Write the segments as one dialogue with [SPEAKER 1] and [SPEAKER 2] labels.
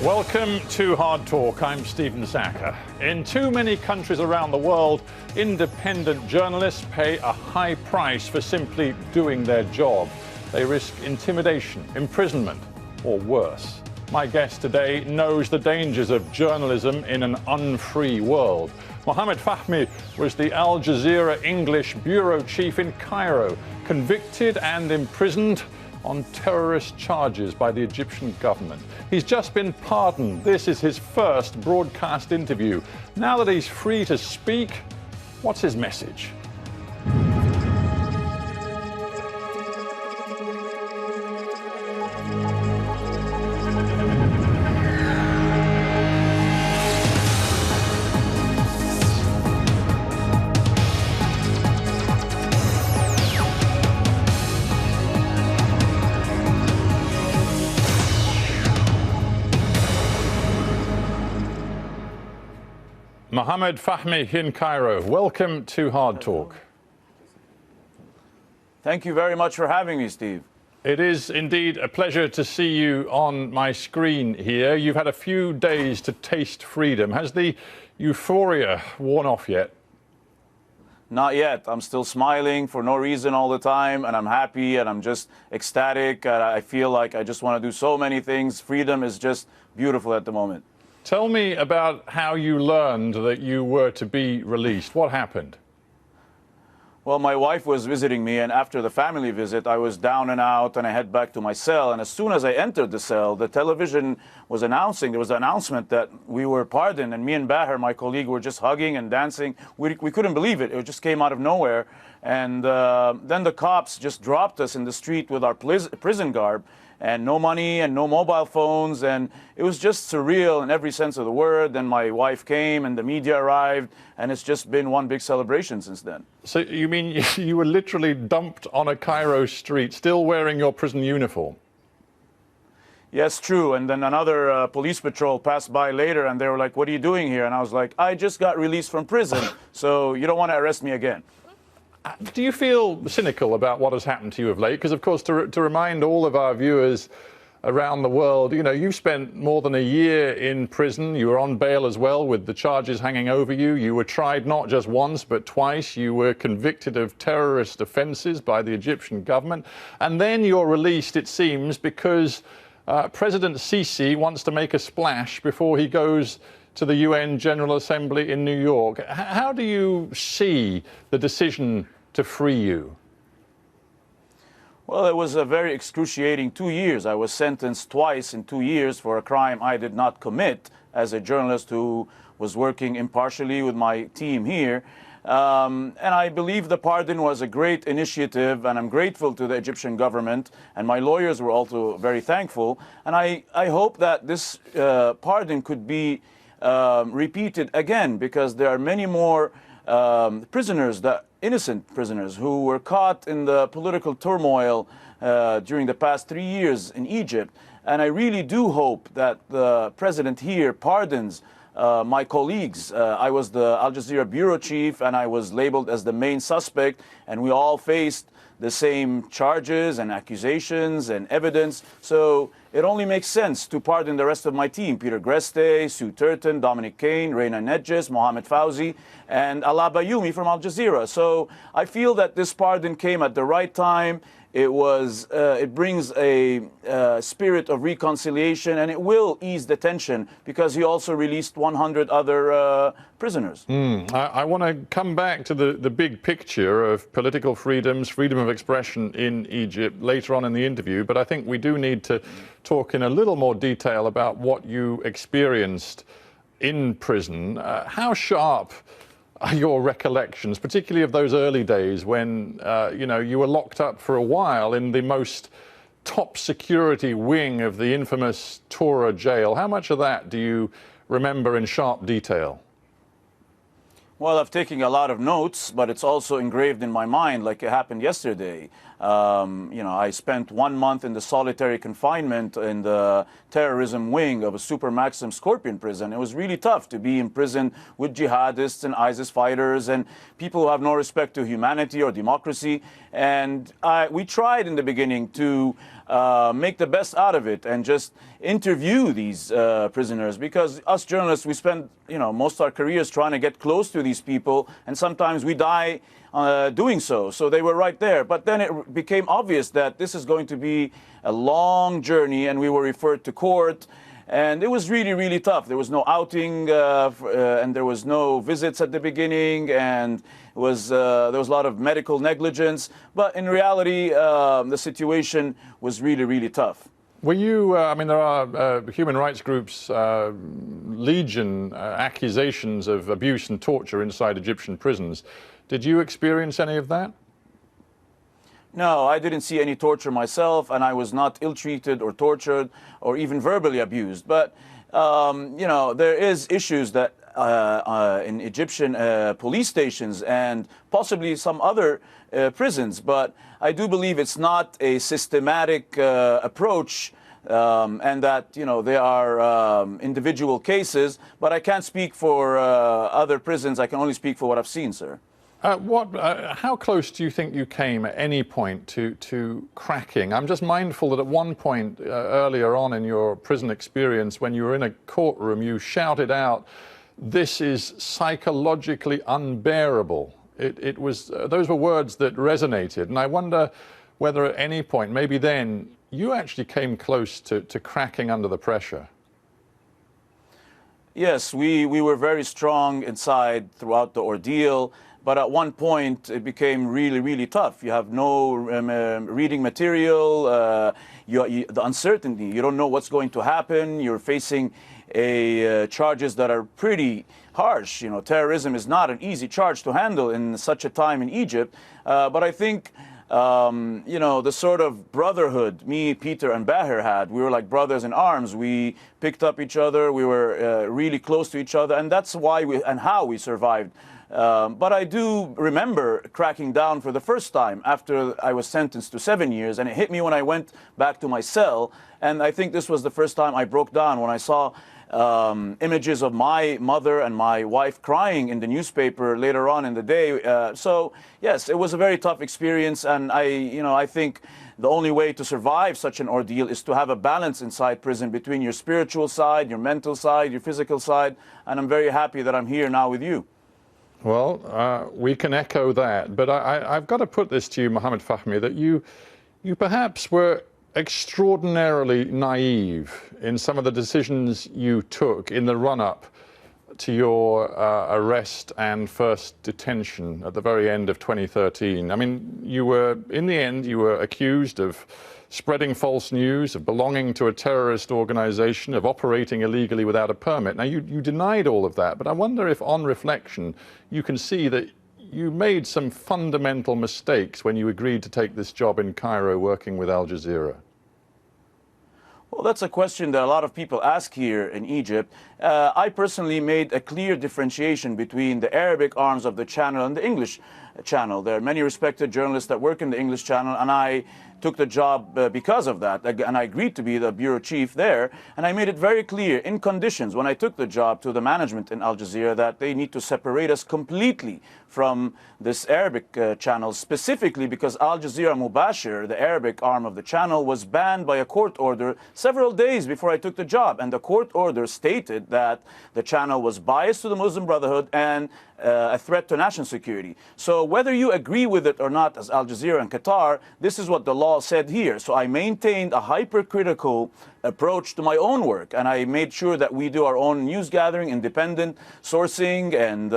[SPEAKER 1] Welcome to Hard Talk. I'm Stephen Sackur. In too many countries around the world, independent journalists pay a high price for simply doing their job. They risk intimidation, imprisonment, or worse. My guest today knows the dangers of journalism in an unfree world. Mohamed Fahmy was the Al Jazeera English bureau chief in Cairo, convicted and imprisoned on terrorist charges by the Egyptian government. He's just been pardoned. This is his first broadcast interview. Now that he's free to speak, what's his message? Mohamed Fahmy in Cairo, welcome to Hard Talk.
[SPEAKER 2] Thank you very much for having me, Steve.
[SPEAKER 1] It is indeed a pleasure to see you on my screen here. You've had a few days to taste freedom. Has the euphoria worn off yet?
[SPEAKER 2] Not yet. I'm still smiling for no reason all the time, and I'm happy, and I'm just ecstatic. I feel like I just want to do so many things. Freedom is just beautiful at the moment.
[SPEAKER 1] Tell me about how you learned that you were to be released. What happened?
[SPEAKER 2] Well, my wife was visiting me, and after the family visit, I was down and out, and I head back to my cell. And as soon as I entered the cell, the television was announcing, there was an announcement that we were pardoned, and me and Bahar, my colleague, were just hugging and dancing. We couldn't believe it. It just came out of nowhere. And then the cops just dropped us in the street with our prison garb, and no money and no mobile phones, and it was just surreal in every sense of the word. Then my wife came and the media arrived, and it's just been one big celebration since then.
[SPEAKER 1] So you mean you were literally dumped on a Cairo street, still wearing your prison uniform?
[SPEAKER 2] Yes, true. And then another police patrol passed by later, and they were like, "What are you doing here?" And I was like, "I just got released from prison, so you don't want to arrest me again."
[SPEAKER 1] Do you feel cynical about what has happened to you of late? Because, of course, to remind all of our viewers around the world, you know, you've spent more than a year in prison. You were on bail as well with the charges hanging over you. You were tried not just once, but twice. You were convicted of terrorist offences by the Egyptian government. And then you're released, it seems, because President Sisi wants to make a splash before he goes to the UN General Assembly in New York. How do you see the decision to free you?
[SPEAKER 2] Well, it was a very excruciating 2 years. I was sentenced twice in 2 years for a crime I did not commit as a journalist who was working impartially with my team here. And I believe the pardon was a great initiative, and I'm grateful to the Egyptian government, and my lawyers were also very thankful. And I hope that this pardon could be repeated again, because there are many more prisoners, innocent prisoners, who were caught in the political turmoil during the past 3 years in Egypt. And I really do hope that the president here pardons my colleagues. I was the Al Jazeera bureau chief, and I was labeled as the main suspect, and we all faced the same charges and accusations and evidence. So it only makes sense to pardon the rest of my team: Peter Greste, Sue Turton, Dominic Kane, Reina Nedjes, Mohamed Fahmy, and Ala Bayoumi from Al Jazeera. So I feel that this pardon came at the right time. It brings a spirit of reconciliation, and it will ease the tension, because he also released 100 other prisoners.
[SPEAKER 1] I want to come back to the big picture of political freedoms, freedom of expression in Egypt later on in the interview, but I think we do need to talk in a little more detail about what you experienced in prison. How sharp are your recollections, particularly of those early days when you know, you were locked up for a while in the most top security wing of the infamous Tora jail? How much of that do you remember in sharp detail?
[SPEAKER 2] Well, I've taken a lot of notes, but it's also engraved in my mind like it happened yesterday. I spent 1 month in the solitary confinement in the terrorism wing of a Supermaximum Scorpion prison. It was really tough to be in prison with jihadists and ISIS fighters and people who have no respect to humanity or democracy. And we tried in the beginning to make the best out of it and just interview these prisoners, because us journalists, we spend most of our careers trying to get close to these people, and sometimes we die doing so. So they were right there. But then it became obvious that this is going to be a long journey, and we were referred to court. And it was really, really tough. There was no outing, and there was no visits at the beginning, and there was a lot of medical negligence. But in reality, the situation was really, really tough.
[SPEAKER 1] Were you, there are human rights groups, legion accusations of abuse and torture inside Egyptian prisons. Did you experience any of that?
[SPEAKER 2] No, I didn't see any torture myself, and I was not ill-treated or tortured or even verbally abused. But, there is issues that in Egyptian police stations and possibly some other prisons. But I do believe it's not a systematic approach, and that, there are individual cases. But I can't speak for other prisons. I can only speak for what I've seen, sir.
[SPEAKER 1] How close do you think you came at any point to cracking? I'm just mindful that at one point earlier on in your prison experience, when you were in a courtroom, you shouted out, "This is psychologically unbearable." Those were words that resonated, and I wonder whether at any point, maybe then, you actually came close to cracking under the pressure.
[SPEAKER 2] Yes, we were very strong inside throughout the ordeal. But at one point, it became really, really tough. You have no reading material, the uncertainty. You don't know what's going to happen. You're facing charges that are pretty harsh. Terrorism is not an easy charge to handle in such a time in Egypt. But I think, the sort of brotherhood me, Peter, and Bahir had, we were like brothers in arms. We picked up each other. We were really close to each other. And that's why and how we survived. But I do remember cracking down for the first time after I was sentenced to 7 years, and it hit me when I went back to my cell. And I think this was the first time I broke down when I saw images of my mother and my wife crying in the newspaper later on in the day. So yes, it was a very tough experience, and I think the only way to survive such an ordeal is to have a balance inside prison between your spiritual side, your mental side, your physical side. And I'm very happy that I'm here now with you.
[SPEAKER 1] Well, we can echo that, but I've got to put this to you, Mohamed Fahmy, that you perhaps were extraordinarily naive in some of the decisions you took in the run-up to your arrest and first detention at the very end of 2013. I mean, in the end, you were accused of spreading false news, of belonging to a terrorist organization, of operating illegally without a permit. Now, you denied all of that, but I wonder if, on reflection, you can see that you made some fundamental mistakes when you agreed to take this job in Cairo working with Al Jazeera.
[SPEAKER 2] Well, that's a question that a lot of people ask here in Egypt. I personally made a clear differentiation between the Arabic arms of the channel and the English channel. There are many respected journalists that work in the English channel, and I took the job because of that, and I agreed to be the bureau chief there, and I made it very clear in conditions when I took the job to the management in Al Jazeera that they need to separate us completely from this Arabic channel, specifically because Al Jazeera Mubashir, the Arabic arm of the channel, was banned by a court order several days before I took the job, and the court order stated that the channel was biased to the Muslim Brotherhood and a threat to national security. So whether you agree with it or not as Al Jazeera and Qatar, this is what the law said here. So I maintained a hypercritical approach to my own work, and I made sure that we do our own news gathering, independent sourcing and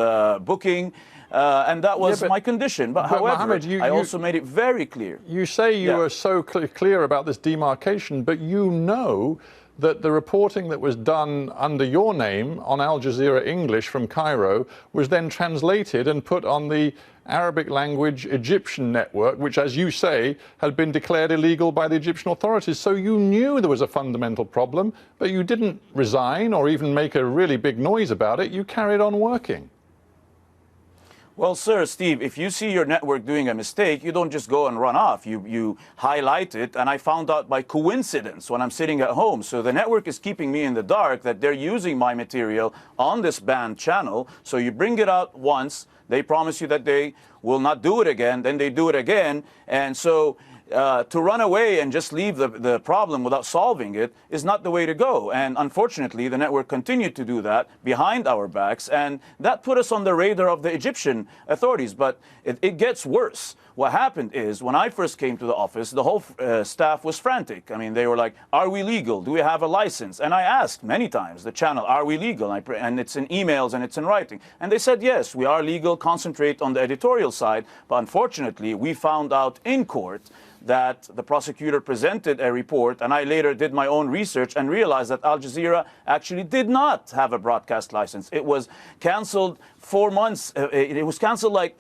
[SPEAKER 2] booking, and that was my condition. But however,
[SPEAKER 1] Mohamed,
[SPEAKER 2] I also made it very clear.
[SPEAKER 1] You say you were so clear about this demarcation, but you know that the reporting that was done under your name on Al Jazeera English from Cairo was then translated and put on the Arabic language Egyptian network, which, as you say, had been declared illegal by the Egyptian authorities. So you knew there was a fundamental problem, but you didn't resign or even make a really big noise about it. You carried on working.
[SPEAKER 2] Well, sir, Steve, if you see your network doing a mistake, you don't just go and run off. You highlight it, and I found out by coincidence when I'm sitting at home. So the network is keeping me in the dark that they're using my material on this banned channel. So you bring it out once, they promise you that they will not do it again, then they do it again. And so to run away and just leave the problem without solving it is not the way to go. And unfortunately, the network continued to do that behind our backs, and that put us on the radar of the Egyptian authorities. But it gets worse. What happened is, when I first came to the office, the whole staff was frantic. I mean, they were like, are we legal? Do we have a license? And I asked many times the channel, are we legal? And it's in emails and it's in writing. And they said, yes, we are legal, concentrate on the editorial side. But unfortunately, we found out in court that the prosecutor presented a report, and I later did my own research and realized that Al Jazeera actually did not have a broadcast license. It was canceled 4 months. It was canceled like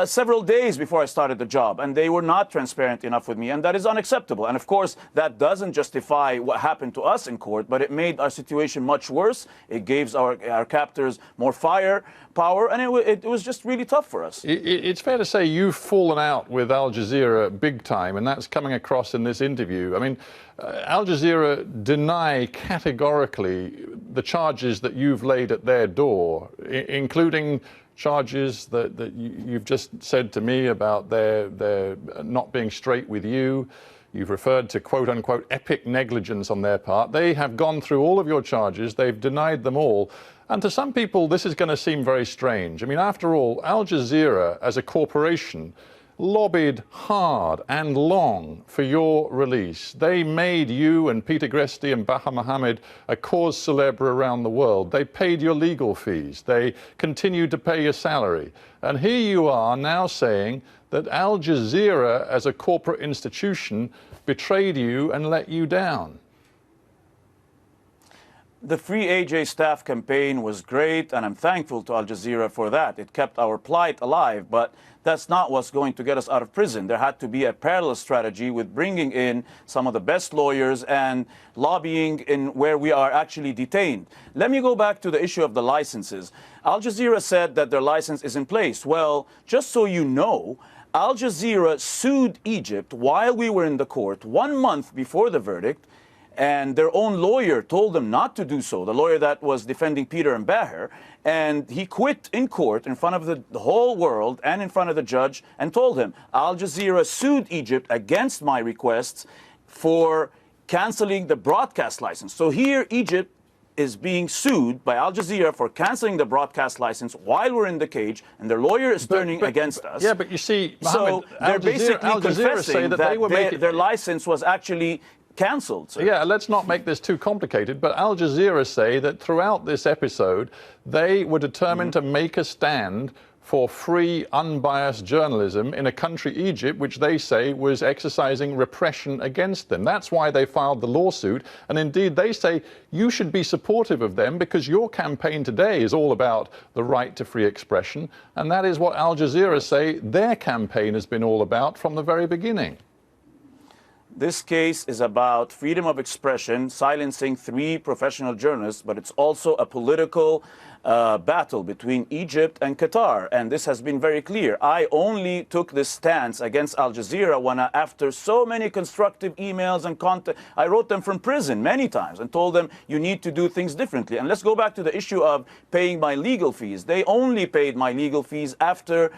[SPEAKER 2] several days before I started the job, and they were not transparent enough with me, and that is unacceptable. And of course, that doesn't justify what happened to us in court, but it made our situation much worse. It gave our captors more firepower, and it was just really tough for us.
[SPEAKER 1] It's fair to say you've fallen out with Al Jazeera big time, and that's coming across in this interview. I mean, Al Jazeera deny categorically the charges that you've laid at their door, including charges that you've just said to me about their not being straight with you. You've referred to quote-unquote epic negligence on their part. They have gone through all of your charges. They've denied them all. And to some people, this is going to seem very strange. I mean, after all, Al Jazeera as a corporation lobbied hard and long for your release. They made you and Peter Gresti and Baha Mohammed a cause célèbre around the world. They paid your legal fees. They continued to pay your salary. And here you are now saying that Al Jazeera as a corporate institution betrayed you and let you down.
[SPEAKER 2] The Free AJ staff campaign was great, and I'm thankful to Al Jazeera for that. It kept our plight alive, but that's not what's going to get us out of prison. There had to be a parallel strategy with bringing in some of the best lawyers and lobbying in where we are actually detained. Let me go back to the issue of the licenses. Al Jazeera said that their license is in place. Well, just so you know, Al Jazeera sued Egypt while we were in the court 1 month before the verdict, and their own lawyer told them not to do so, the lawyer that was defending Peter and Baher, and he quit in court in front of the whole world and in front of the judge and told him, Al Jazeera sued Egypt against my requests for canceling the broadcast license. So here Egypt is being sued by Al Jazeera for canceling the broadcast license while we're in the cage, and their lawyer is turning against us.
[SPEAKER 1] Yeah, but you see,
[SPEAKER 2] Mohammed, so they're basically confessing that their license was actually cancelled. So.
[SPEAKER 1] Yeah, let's not make this too complicated, but Al Jazeera say that throughout this episode, they were determined to make a stand for free, unbiased journalism in a country, Egypt, which they say was exercising repression against them. That's why they filed the lawsuit. And indeed, they say you should be supportive of them because your campaign today is all about the right to free expression. And that is what Al Jazeera say their campaign has been all about from the very beginning.
[SPEAKER 2] This case is about freedom of expression, silencing 3 professional journalists, but it's also a political battle between Egypt and Qatar, and this has been very clear. I only took this stance against Al Jazeera when after so many constructive emails and content, I wrote them from prison many times and told them you need to do things differently. And let's go back to the issue of paying my legal fees. They only paid my legal fees after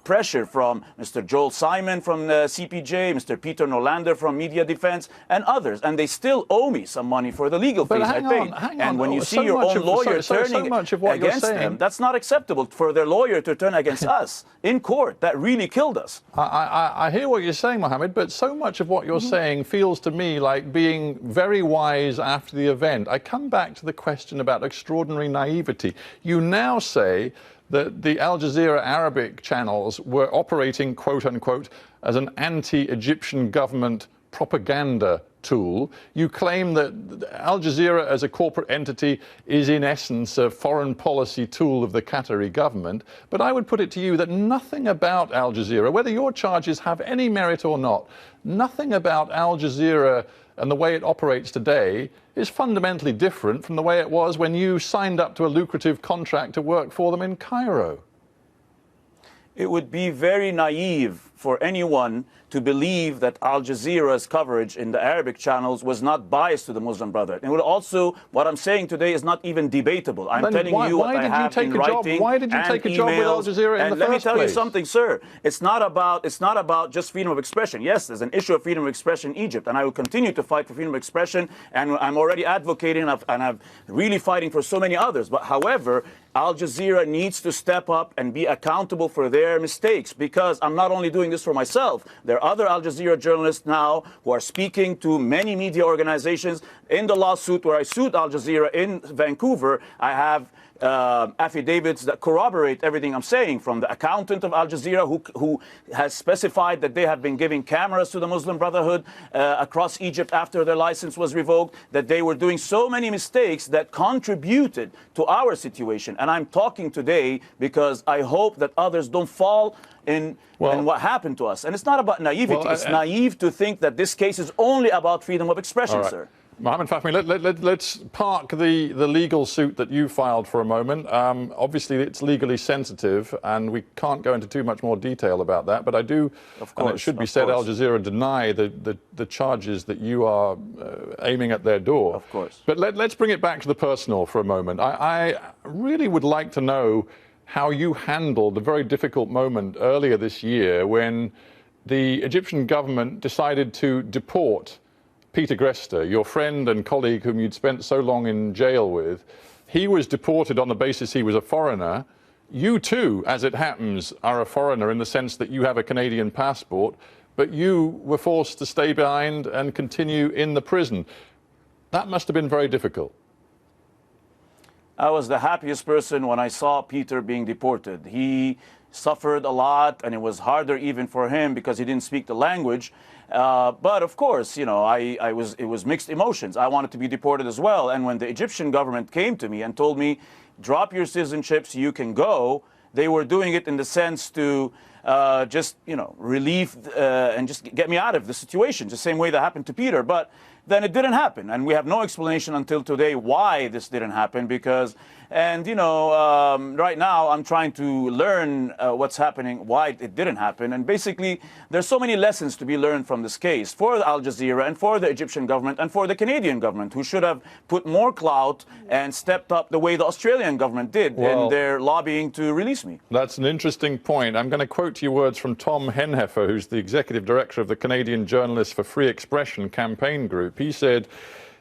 [SPEAKER 2] pressure from Mr. Joel Simon from the CPJ, Mr. Peter Nolander from Media Defense, and others, and they still owe me some money for the legal fees I paid.
[SPEAKER 1] And
[SPEAKER 2] when you see your own lawyer turning against them, that's not acceptable for their lawyer to turn against us in court. That really killed us.
[SPEAKER 1] I hear what you're saying, Mohammed, but so much of what you're saying feels to me like being very wise after the event. I come back to the question about extraordinary naivety. You now say that the Al Jazeera Arabic channels were operating, quote unquote, as an anti-Egyptian government propaganda tool. You claim that Al Jazeera as a corporate entity is in essence a foreign policy tool of the Qatari government. But I would put it to you that nothing about Al Jazeera, whether your charges have any merit or not, nothing about Al Jazeera and the way it operates today is fundamentally different from the way it was when you signed up to a lucrative contract to work for them in Cairo.
[SPEAKER 2] It would be very naive for anyone to believe that Al Jazeera's coverage in the Arabic channels was not biased to the Muslim Brotherhood. And also, what I'm saying today is not even debatable. I'm telling you what I have in writing.
[SPEAKER 1] Why did you take a job with Al Jazeera in the first place?
[SPEAKER 2] And let me tell you something, sir. It's not about just freedom of expression. Yes, there's an issue of freedom of expression in Egypt, and I will continue to fight for freedom of expression, and I'm already advocating, and I'm really fighting for so many others. But however, Al Jazeera needs to step up and be accountable for their mistakes, because I'm not only doing this for myself. There are other Al Jazeera journalists now who are speaking to many media organizations. In the lawsuit where I sued Al Jazeera in Vancouver, I have affidavits that corroborate everything I'm saying, from the accountant of Al Jazeera who has specified that they have been giving cameras to the Muslim Brotherhood across Egypt after their license was revoked, that they were doing so many mistakes that contributed to our situation. And I'm talking today because I hope that others don't fall in what happened to us. And it's not about naivety. It's naive to think that this case is only about freedom of expression, sir.
[SPEAKER 1] Mohamed Fahmy, let's park the legal suit that you filed for a moment. Obviously, it's legally sensitive, and we can't go into too much more detail about that. But I do, and it should be said, Al Jazeera deny the charges that you are aiming at their door.
[SPEAKER 2] Of course.
[SPEAKER 1] But let's bring it back to the personal for a moment. I really would like to know how you handled the very difficult moment earlier this year when the Egyptian government decided to deport Peter Grester, your friend and colleague whom you'd spent so long in jail with. He was deported on the basis he was a foreigner. You too, as it happens, are a foreigner in the sense that you have a Canadian passport, but you were forced to stay behind and continue in the prison. That must have been very difficult.
[SPEAKER 2] I was the happiest person when I saw Peter being deported. He suffered a lot, and it was harder even for him because he didn't speak the language. But of course, you know, it was mixed emotions. I wanted to be deported as well. And when the Egyptian government came to me and told me, drop your citizenships, you can go, they were doing it in the sense to just, you know, relieve and just get me out of the situation, the same way that happened to Peter. But then it didn't happen. And we have no explanation until today why this didn't happen, because, and you know, right now I'm trying to learn what's happening, why it didn't happen. And basically, there's so many lessons to be learned from this case for Al Jazeera and for the Egyptian government and for the Canadian government, who should have put more clout and stepped up the way the Australian government did in their lobbying to release me.
[SPEAKER 1] That's an interesting point. I'm going to quote you words from Tom Henheffer, who's the executive director of the Canadian Journalists for Free Expression campaign group. He said,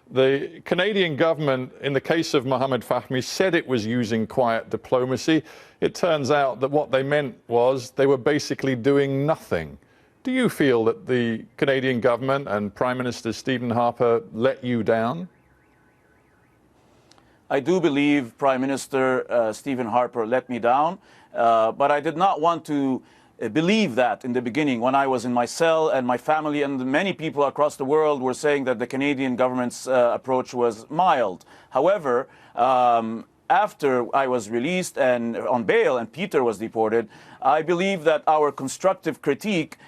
[SPEAKER 1] the Canadian government, in the case of Mohamed Fahmy, said it was using quiet diplomacy. It turns out that what they meant was they were basically doing nothing. Do you feel that the Canadian government and Prime Minister Stephen Harper let you down?
[SPEAKER 2] I do believe Prime Minister Stephen Harper let me down, but I did not want to believe that in the beginning when I was in my cell, and my family and many people across the world were saying that the Canadian government's approach was mild. However, after I was released and on bail and Peter was deported, I believe that our constructive critique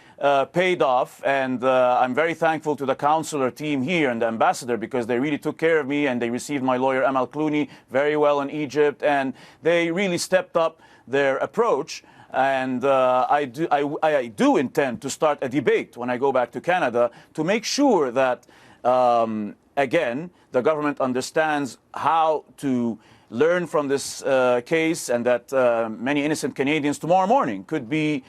[SPEAKER 2] paid off, and I'm very thankful to the consular team here and the ambassador, because they really took care of me, and they received my lawyer Amal Clooney very well in Egypt, and they really stepped up their approach. And I do intend to start a debate when I go back to Canada to make sure that, again, the government understands how to learn from this case, and that many innocent Canadians tomorrow morning could be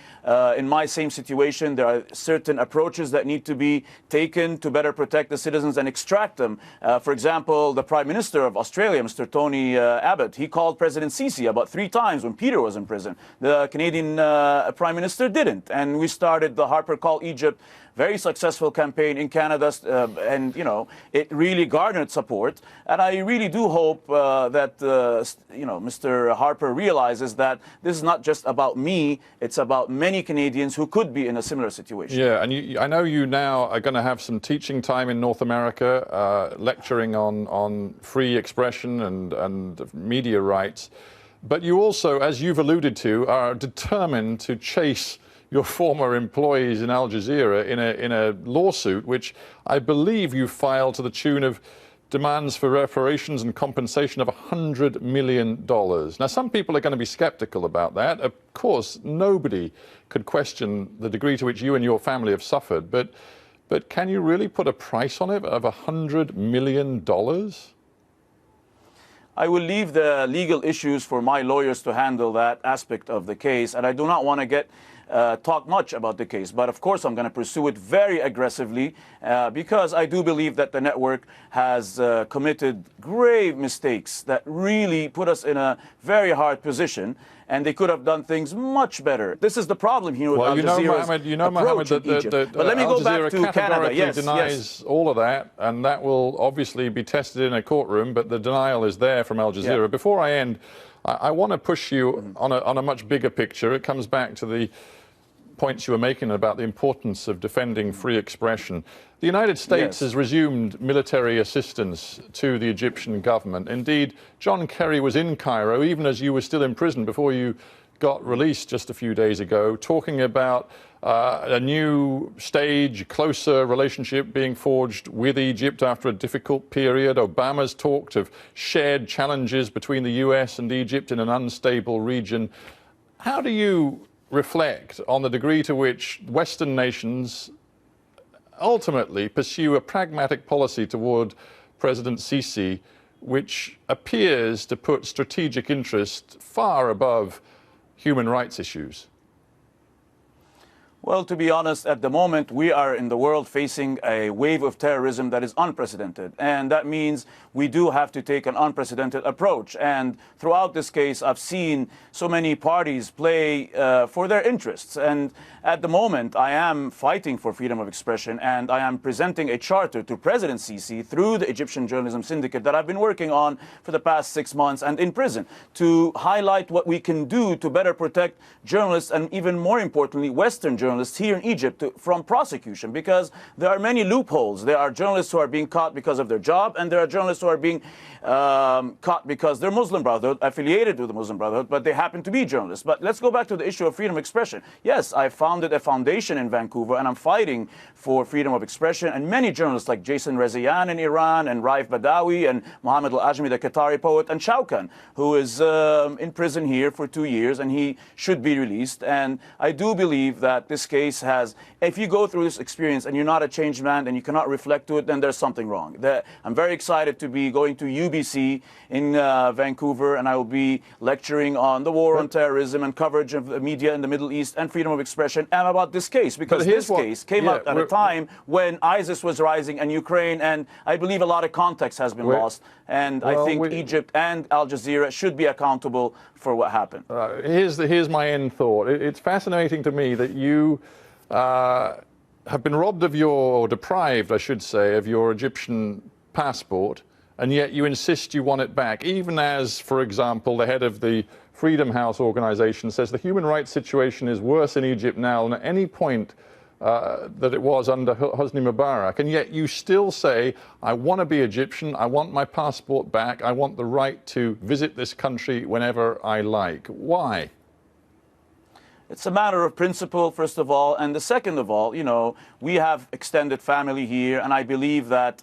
[SPEAKER 2] in my same situation. There are certain approaches that need to be taken to better protect the citizens and extract them. For example, the Prime Minister of Australia, Mr. Tony Abbott, he called President Sisi about 3 times when Peter was in prison. The Canadian Prime Minister didn't. And we started the Harper Call Egypt very successful campaign in Canada, and you know, it really garnered support. And I really do hope that you know, Mr. Harper realizes that this is not just about me; it's about many Canadians who could be in a similar situation.
[SPEAKER 1] Yeah, and I know you now are going to have some teaching time in North America, lecturing on free expression and media rights. But you also, as you've alluded to, are determined to chase your former employees in Al Jazeera in a lawsuit, which I believe you filed to the tune of demands for reparations and compensation of $100 million. Now, some people are going to be skeptical about that. Of course, nobody could question the degree to which you and your family have suffered, but can you really put a price on it of $100 million?
[SPEAKER 2] I will leave the legal issues for my lawyers to handle that aspect of the case, and I do not want to talk much about the case, but of course I'm going to pursue it very aggressively because I do believe that the network has committed grave mistakes that really put us in a very hard position, and they could have done things much better. This is the problem here with Al Jazeera's approach in Egypt. But let me go back to Canada. Yes,
[SPEAKER 1] denies all of that, and that will obviously be tested in a courtroom, but the denial is there from Al Jazeera. Yeah. Before I end, I want to push you on a much bigger picture. It comes back to the points you were making about the importance of defending free expression. The United States has resumed military assistance to the Egyptian government. Indeed, John Kerry was in Cairo, even as you were still in prison before you got released just a few days ago, talking about a new stage, closer relationship being forged with Egypt after a difficult period. Obama's talked of shared challenges between the US and Egypt in an unstable region. How do you reflect on the degree to which Western nations ultimately pursue a pragmatic policy toward President Sisi, which appears to put strategic interest far above human rights issues?
[SPEAKER 2] Well, to be honest, at the moment, we are in the world facing a wave of terrorism that is unprecedented. And that means we do have to take an unprecedented approach. And throughout this case, I've seen so many parties play for their interests. And at the moment, I am fighting for freedom of expression, and I am presenting a charter to President Sisi through the Egyptian Journalism Syndicate that I've been working on for the past 6 months and in prison, to highlight what we can do to better protect journalists and, even more importantly, Western journalists here in Egypt from prosecution, because there are many loopholes. There are journalists who are being caught because of their job, and there are journalists who are being caught because they're Muslim Brotherhood, affiliated with the Muslim Brotherhood, but they happen to be journalists. But let's go back to the issue of freedom of expression. Yes, I founded a foundation in Vancouver, and I'm fighting for freedom of expression, and many journalists like Jason Rezaian in Iran, and Raif Badawi, and Mohamed Al-Ajmi, the Qatari poet, and Shawkan, who is in prison here for 2 years, and he should be released. And I do believe that this case has, if you go through this experience and you're not a changed man and you cannot reflect to it, then there's something wrong. I'm very excited to be going to UBC in Vancouver, and I will be lecturing on the war on terrorism and coverage of the media in the Middle East and freedom of expression, and about this case, because this case came up at a time when ISIS was rising in Ukraine, and I believe a lot of context has been lost, and I think Egypt and Al Jazeera should be accountable for what happened.
[SPEAKER 1] Here's my end thought. It's fascinating to me that you have been robbed of or deprived, I should say, of your Egyptian passport, and yet you insist you want it back, even as, for example, the head of the Freedom House organization says the human rights situation is worse in Egypt now than at any point that it was under Hosni Mubarak. And yet you still say, I want to be Egyptian, I want my passport back, I want the right to visit this country whenever I like. Why?
[SPEAKER 2] It's a matter of principle, first of all, and the second of all, you know, we have extended family here, and I believe that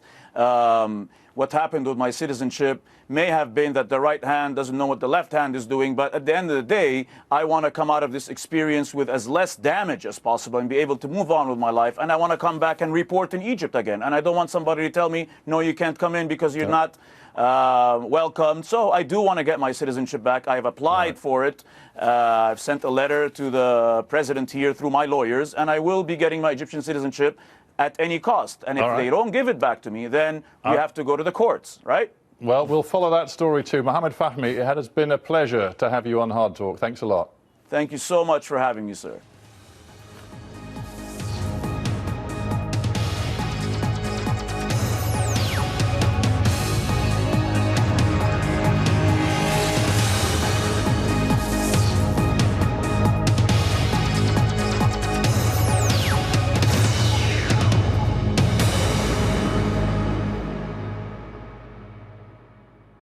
[SPEAKER 2] what happened with my citizenship may have been that the right hand doesn't know what the left hand is doing, but at the end of the day, I want to come out of this experience with as less damage as possible and be able to move on with my life, and I want to come back and report in Egypt again, and I don't want somebody to tell me, no, you can't come in because you're not welcome. So I do want to get my citizenship back. I've applied for it. I've sent a letter to the president here through my lawyers, and I will be getting my Egyptian citizenship at any cost. And if they don't give it back to me, then we have to go to the courts, right?
[SPEAKER 1] Well, we'll follow that story too. Mohamed Fahmy, it has been a pleasure to have you on Hard Talk. Thanks a lot.
[SPEAKER 2] Thank you so much for having me, sir.